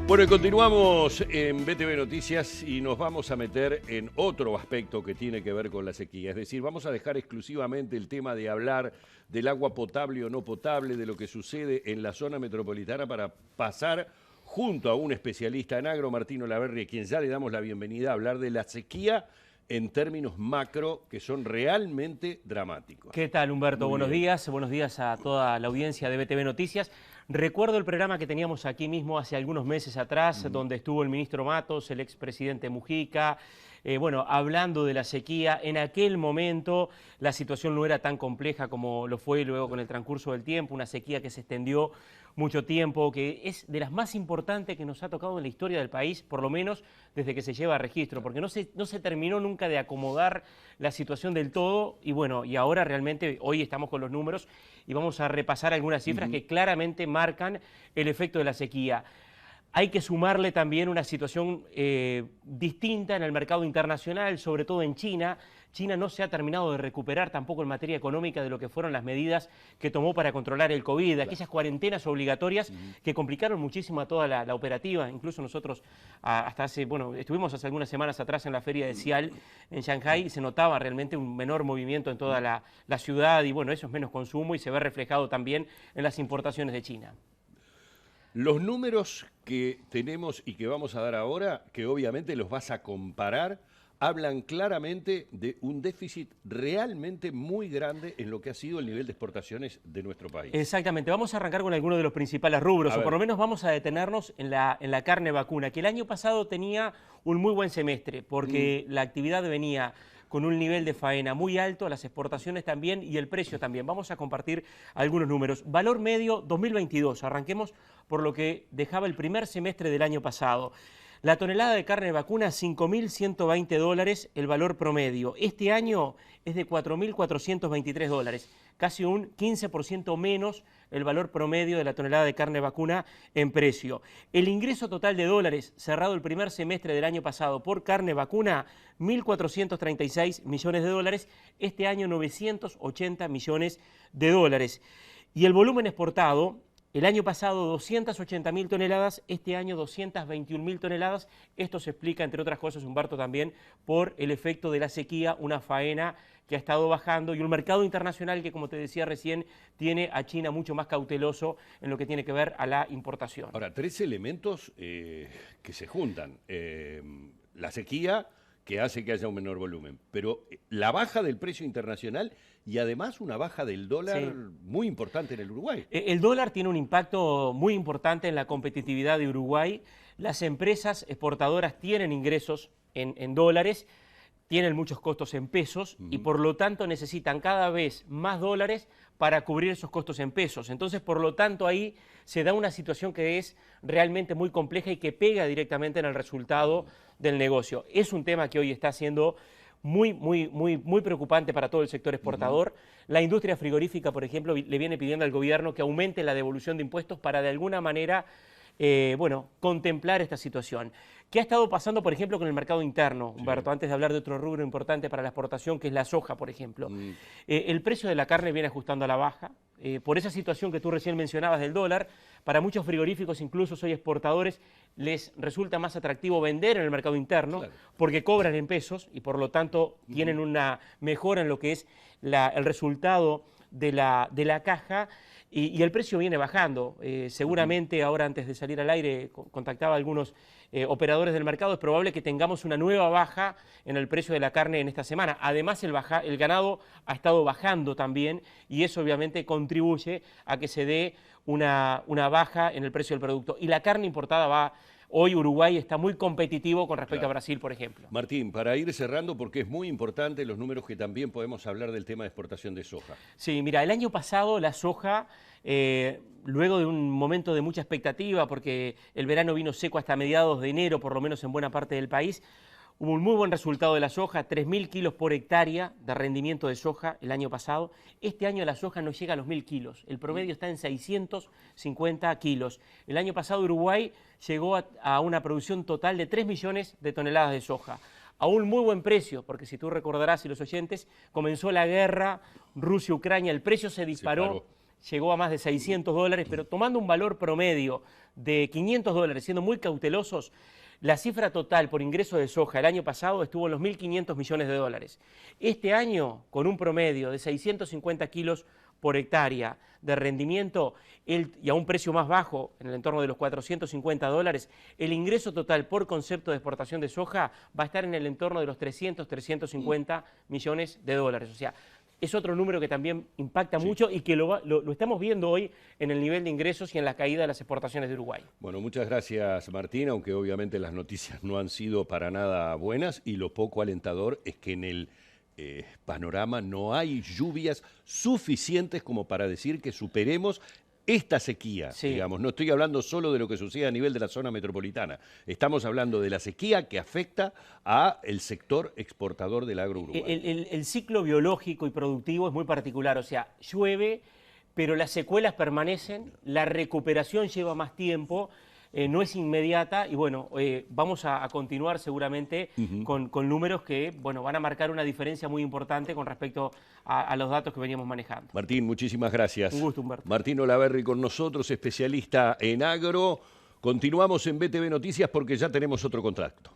Bueno, y continuamos en BTV Noticias y nos vamos a meter en otro aspecto que tiene que ver con la sequía. Es decir, vamos a dejar exclusivamente el tema de hablar del agua potable o no potable, de lo que sucede en la zona metropolitana, para pasar junto a un especialista en agro, Martín Olaverri, a quien ya le damos la bienvenida, a hablar de la sequía en términos macro, que son realmente dramáticos. ¿Qué tal, Humberto? Muy Buenos bien. días a toda la audiencia de BTV Noticias. Recuerdo el programa que teníamos aquí mismo hace algunos meses atrás, donde estuvo el ministro Matos, el expresidente Mujica, hablando de la sequía. En aquel momento la situación no era tan compleja como lo fue luego con el transcurso del tiempo, una sequía que se extendió mucho tiempo, que es de las más importantes que nos ha tocado en la historia del país, por lo menos desde que se lleva registro, porque no se terminó nunca de acomodar la situación del todo, y ahora realmente hoy estamos con los números y vamos a repasar algunas cifras que claramente marcan el efecto de la sequía. Hay que sumarle también una situación distinta en el mercado internacional, sobre todo en China. China no se ha terminado de recuperar tampoco en materia económica de lo que fueron las medidas que tomó para controlar el COVID, aquellas cuarentenas obligatorias que complicaron muchísimo a toda la operativa. Incluso nosotros estuvimos hace algunas semanas atrás en la feria de Xi'an en Shanghái y se notaba realmente un menor movimiento en toda la ciudad y eso es menos consumo y se ve reflejado también en las importaciones de China. Los números que tenemos y que vamos a dar ahora, que obviamente los vas a comparar, hablan claramente de un déficit realmente muy grande en lo que ha sido el nivel de exportaciones de nuestro país. Exactamente, vamos a arrancar con algunos de los principales rubros, o por lo menos vamos a detenernos en la carne vacuna, que el año pasado tenía un muy buen semestre, porque la actividad venía con un nivel de faena muy alto, las exportaciones también y el precio también. Vamos a compartir algunos números. Valor medio 2022, arranquemos por lo que dejaba el primer semestre del año pasado. La tonelada de carne vacuna, $5.120 el valor promedio. Este año es de $4.423, casi un 15% menos el valor promedio de la tonelada de carne vacuna en precio. El ingreso total de dólares cerrado el primer semestre del año pasado por carne vacuna, 1.436 millones de dólares, este año 980 millones de dólares. Y el volumen exportado, el año pasado 280.000 toneladas, este año 221.000 toneladas. Esto se explica, entre otras cosas, Humberto, también por el efecto de la sequía, una faena que ha estado bajando y un mercado internacional que, como te decía recién, tiene a China mucho más cauteloso en lo que tiene que ver a la importación. Ahora, tres elementos que se juntan. La sequía, que hace que haya un menor volumen, pero la baja del precio internacional y además una baja del dólar muy importante en el Uruguay. El dólar tiene un impacto muy importante en la competitividad de Uruguay. Las empresas exportadoras tienen ingresos en dólares, tienen muchos costos en pesos y por lo tanto necesitan cada vez más dólares para cubrir esos costos en pesos. Entonces, por lo tanto, ahí se da una situación que es realmente muy compleja y que pega directamente en el resultado del negocio. Es un tema que hoy está siendo muy preocupante para todo el sector exportador. La industria frigorífica, por ejemplo, le viene pidiendo al gobierno que aumente la devolución de impuestos para de alguna manera contemplar esta situación. ¿Qué ha estado pasando, por ejemplo, con el mercado interno, Humberto? Antes de hablar de otro rubro importante para la exportación, que es la soja, por ejemplo. El precio de la carne viene ajustando a la baja. Por esa situación que tú recién mencionabas del dólar, para muchos frigoríficos, incluso hoy exportadores, les resulta más atractivo vender en el mercado interno, porque cobran en pesos y por lo tanto tienen una mejora en lo que es el resultado de la caja. Y el precio viene bajando. Seguramente ahora, antes de salir al aire, contactaba a algunos operadores del mercado. Es probable que tengamos una nueva baja en el precio de la carne en esta semana. Además, el ganado ha estado bajando también y eso obviamente contribuye a que se dé una baja en el precio del producto. Y la carne importada va... Hoy Uruguay está muy competitivo con respecto a Brasil, por ejemplo. Martín, para ir cerrando, porque es muy importante los números que también podemos hablar del tema de exportación de soja. Sí, mira, el año pasado la soja, luego de un momento de mucha expectativa, porque el verano vino seco hasta mediados de enero, por lo menos en buena parte del país, hubo un muy buen resultado de la soja, 3.000 kilos por hectárea de rendimiento de soja el año pasado. Este año la soja no llega a los 1.000 kilos, el promedio está en 650 kilos. El año pasado Uruguay llegó a una producción total de 3 millones de toneladas de soja. A un muy buen precio, porque si tú recordarás y los oyentes, comenzó la guerra Rusia-Ucrania, el precio se disparó llegó a más de $600, pero tomando un valor promedio de $500, siendo muy cautelosos, la cifra total por ingreso de soja el año pasado estuvo en los 1.500 millones de dólares. Este año, con un promedio de 650 kilos por hectárea de rendimiento y a un precio más bajo, en el entorno de los $450, el ingreso total por concepto de exportación de soja va a estar en el entorno de los 350 millones de dólares. O sea, es otro número que también impacta mucho y que lo estamos viendo hoy en el nivel de ingresos y en la caída de las exportaciones de Uruguay. Bueno, muchas gracias, Martín, aunque obviamente las noticias no han sido para nada buenas y lo poco alentador es que en el panorama no hay lluvias suficientes como para decir que superemos esta sequía, digamos. No estoy hablando solo de lo que sucede a nivel de la zona metropolitana. Estamos hablando de la sequía que afecta al sector exportador del agro uruguayo. El ciclo biológico y productivo es muy particular, o sea, llueve, pero las secuelas permanecen, la recuperación lleva más tiempo, no es inmediata y bueno, vamos a continuar seguramente con números que bueno, van a marcar una diferencia muy importante con respecto a los datos que veníamos manejando. Martín, muchísimas gracias. Un gusto, Humberto. Martín Olaverri con nosotros, especialista en agro. Continuamos en BTV Noticias porque ya tenemos otro contacto.